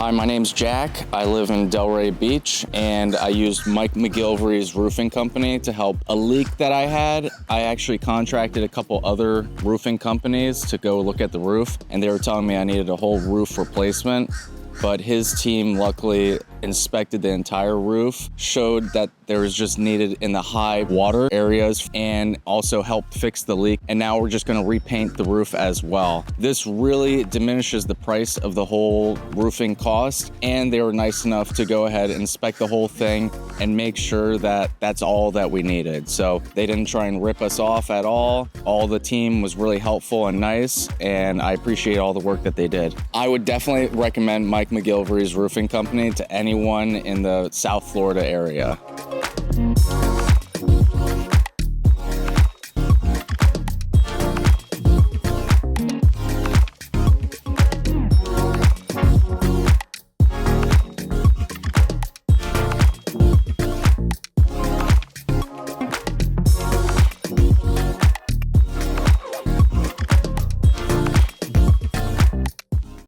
Hi, my name's Jack. I live in Delray Beach, and I used Mike McGilvary's roofing company to help a leak that I had. I actually contracted a couple other roofing companies to go look at the roof, and they were telling me I needed a whole roof replacement. But his team luckily inspected the entire roof, showed that there was just needed in the high water areas, and also helped fix the leak. And now we're just gonna repaint the roof as well. This really diminishes the price of the whole roofing cost, and they were nice enough to go ahead and inspect the whole thing and make sure that that's all that we needed. So they didn't try and rip us off at all. All the team was really helpful and nice, and I appreciate all the work that they did. I would definitely recommend Mike McGilvary's roofing company to anyone in the South Florida area.